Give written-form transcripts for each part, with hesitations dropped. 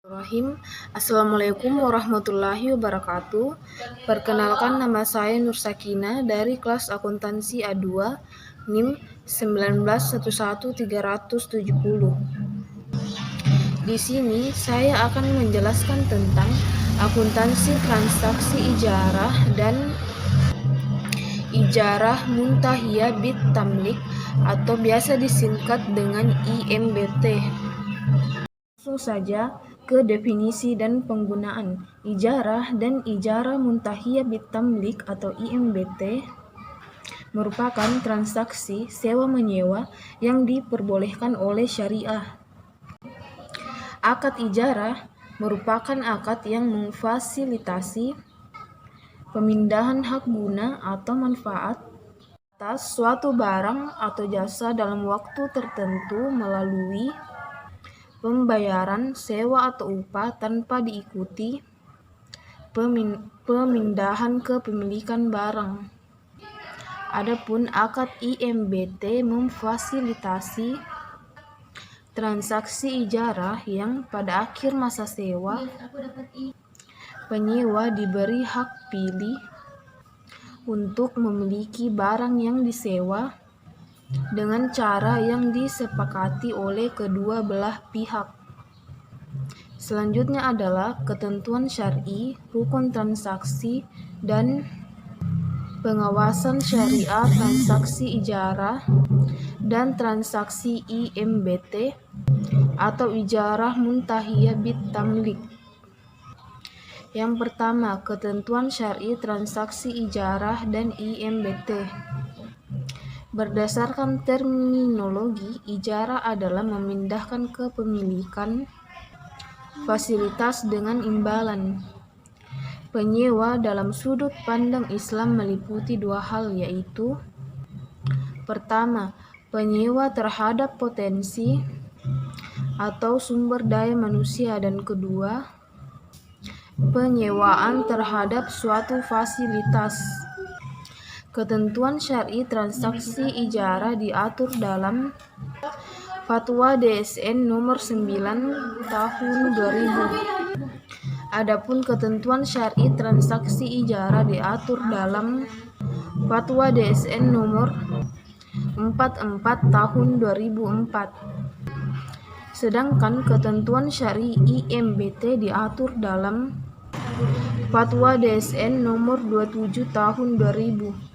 Bismillahirrahmanirrahim. Assalamualaikum warahmatullahi wabarakatuh. Perkenalkan, nama saya Nur Sakina dari kelas akuntansi A2 NIM 1911370. Di sini saya akan menjelaskan tentang akuntansi transaksi ijarah dan ijarah muntahiyah bit tamlik atau biasa disingkat dengan IMBT. Langsung saja ke definisi dan penggunaan. Ijarah dan ijarah muntahiyah bit tamlik atau IMBT merupakan transaksi sewa-menyewa yang diperbolehkan oleh syariah. Akad ijarah merupakan akad yang memfasilitasi pemindahan hak guna atau manfaat atas suatu barang atau jasa dalam waktu tertentu melalui pembayaran sewa atau upah tanpa diikuti pemindahan kepemilikan barang. Adapun akad IMBT memfasilitasi transaksi ijarah yang pada akhir masa sewa penyewa diberi hak pilih untuk memiliki barang yang disewa dengan cara yang disepakati oleh kedua belah pihak. Selanjutnya adalah ketentuan syar'i, rukun transaksi, dan pengawasan syariah transaksi ijarah dan transaksi IMBT atau ijarah muntahiyah bit tamlik. Yang pertama, ketentuan syar'i transaksi ijarah dan IMBT. Berdasarkan terminologi, ijarah adalah memindahkan kepemilikan fasilitas dengan imbalan. Penyewa dalam sudut pandang Islam meliputi dua hal, yaitu pertama, penyewa terhadap potensi atau sumber daya manusia, dan kedua, penyewaan terhadap suatu fasilitas. Ketentuan syar'i transaksi ijarah diatur dalam Fatwa DSN nomor 9 tahun 2000. Adapun ketentuan syar'i transaksi ijarah diatur dalam Fatwa DSN nomor 44 tahun 2004. Sedangkan ketentuan syar'i IMBT diatur dalam Fatwa DSN nomor 27 tahun 2000.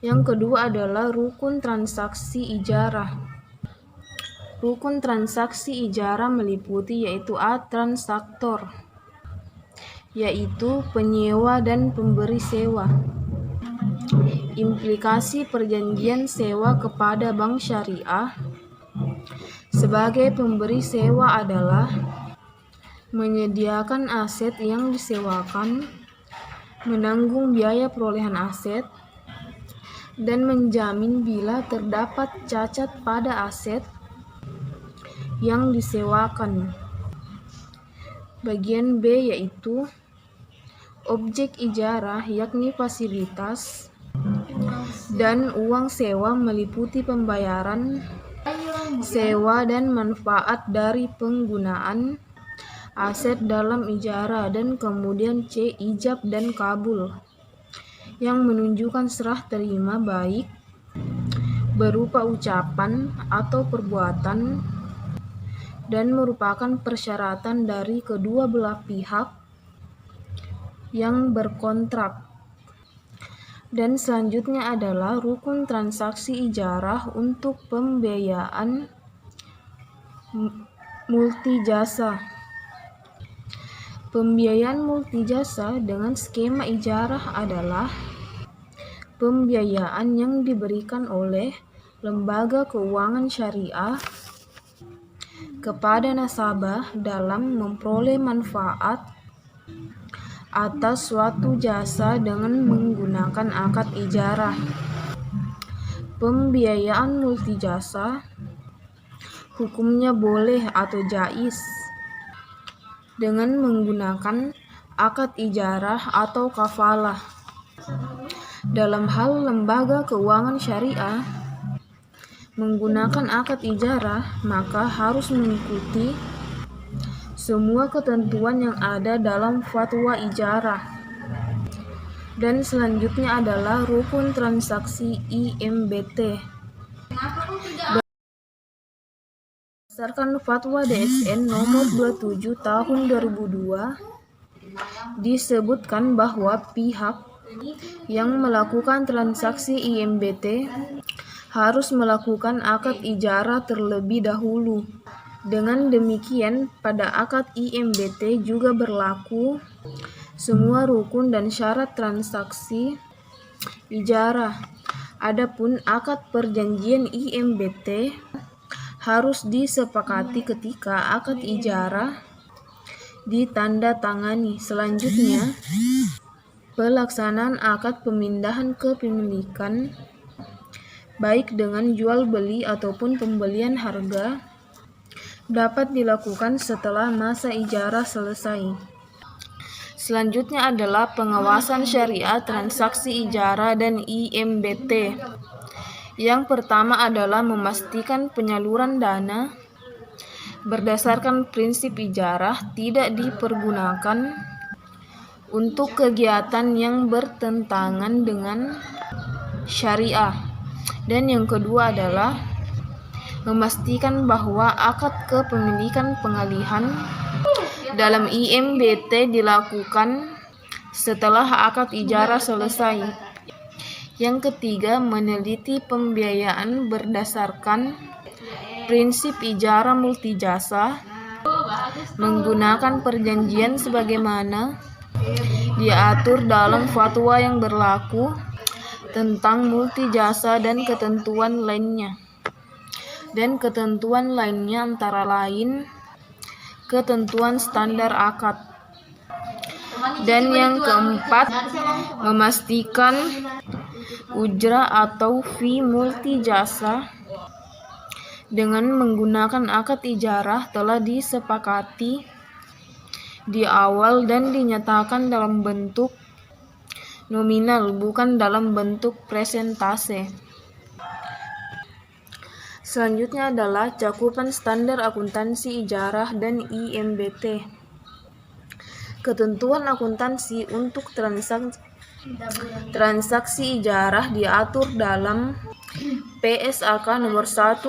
Yang kedua adalah rukun transaksi ijarah. Rukun transaksi ijarah meliputi yaitu transaktor, yaitu penyewa dan pemberi sewa. Implikasi perjanjian sewa kepada bank syariah sebagai pemberi sewa adalah menyediakan aset yang disewakan, menanggung biaya perolehan aset, dan menjamin bila terdapat cacat pada aset yang disewakan. Bagian B yaitu objek ijarah, yakni fasilitas dan uang sewa meliputi pembayaran sewa dan manfaat dari penggunaan aset dalam ijarah, dan kemudian C, ijab dan kabul yang menunjukkan serah terima baik berupa ucapan atau perbuatan dan merupakan persyaratan dari kedua belah pihak yang berkontrak. Dan selanjutnya adalah rukun transaksi ijarah untuk pembiayaan multijasa. Pembiayaan multijasa dengan skema ijarah adalah pembiayaan yang diberikan oleh lembaga keuangan syariah kepada nasabah dalam memperoleh manfaat atas suatu jasa dengan menggunakan akad ijarah. Pembiayaan multijasa hukumnya boleh atau jaiz dengan menggunakan akad ijarah atau kafalah. Dalam hal lembaga keuangan syariah menggunakan akad ijarah, maka harus mengikuti semua ketentuan yang ada dalam fatwa ijarah. Dan selanjutnya adalah rukun transaksi IMBT. Berdasarkan Fatwa DSN nomor 27 tahun 2002, disebutkan bahwa pihak yang melakukan transaksi IMBT harus melakukan akad ijarah terlebih dahulu. Dengan demikian, pada akad IMBT juga berlaku semua rukun dan syarat transaksi ijarah. Adapun akad perjanjian IMBT harus disepakati ketika akad ijarah ditandatangani. Selanjutnya, pelaksanaan akad pemindahan kepemilikan baik dengan jual beli ataupun pembelian harga dapat dilakukan setelah masa ijarah selesai. Selanjutnya adalah pengawasan syariah transaksi ijarah dan IMBT. Yang pertama adalah memastikan penyaluran dana berdasarkan prinsip ijarah tidak dipergunakan untuk kegiatan yang bertentangan dengan syariah. Dan yang kedua adalah memastikan bahwa akad kepemilikan pengalihan dalam IMBT dilakukan setelah akad ijarah selesai. Yang ketiga, meneliti pembiayaan berdasarkan prinsip ijarah multijasa menggunakan perjanjian sebagaimana diatur dalam fatwa yang berlaku tentang multijasa dan ketentuan lainnya. Dan ketentuan lainnya antara lain ketentuan standar akad. Dan yang keempat, memastikan ujrah atau fee multijasa dengan menggunakan akad ijarah telah disepakati di awal dan dinyatakan dalam bentuk nominal, bukan dalam bentuk presentase. Selanjutnya adalah cakupan standar akuntansi ijarah dan IMBT. Ketentuan akuntansi untuk transaksi ijarah diatur dalam PSAK nomor 107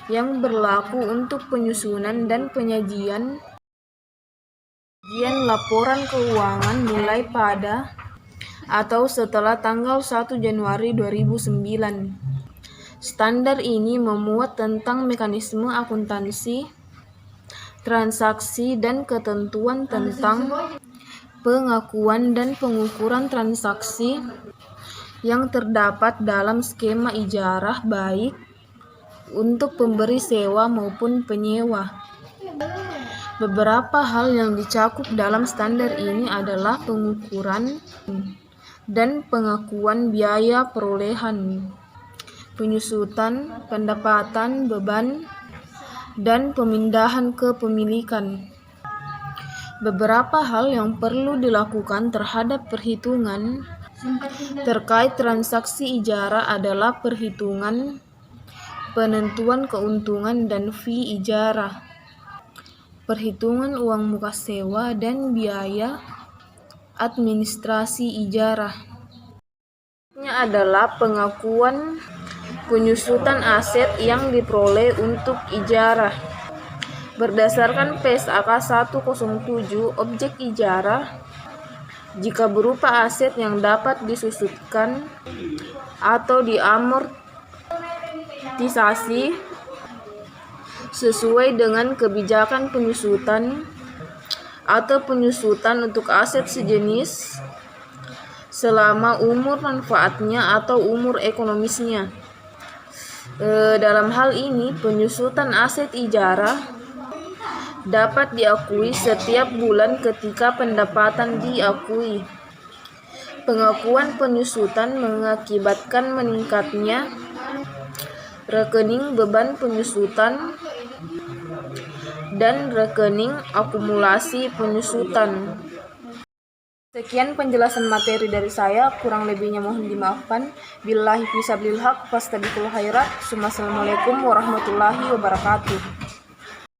yang berlaku untuk penyusunan dan penyajian laporan keuangan mulai pada atau setelah tanggal 1 Januari 2009. Standar ini memuat tentang mekanisme akuntansi, transaksi, dan ketentuan tentang pengakuan dan pengukuran transaksi yang terdapat dalam skema ijarah baik untuk pemberi sewa maupun penyewa. Beberapa hal yang dicakup dalam standar ini adalah pengukuran dan pengakuan biaya perolehan, penyusutan, pendapatan, beban, dan pemindahan kepemilikan. Beberapa hal yang perlu dilakukan terhadap perhitungan terkait transaksi ijarah adalah perhitungan penentuan keuntungan dan fee ijarah, perhitungan uang muka sewa, dan biaya administrasi ijarah. Ini adalah pengakuan penyusutan aset yang diperoleh untuk ijarah. Berdasarkan PSAK 107, objek ijarah jika berupa aset yang dapat disusutkan atau diamortisasi sesuai dengan kebijakan penyusutan atau penyusutan untuk aset sejenis selama umur manfaatnya atau umur ekonomisnya. Dalam hal ini, penyusutan aset ijarah dapat diakui setiap bulan ketika pendapatan diakui. Pengakuan penyusutan mengakibatkan meningkatnya rekening beban penyusutan dan rekening akumulasi penyusutan. Sekian penjelasan materi dari saya, kurang lebihnya mohon dimaafkan. Billahi fisabilil haq, fastabiqul khairat. Assalamualaikum warahmatullahi wabarakatuh.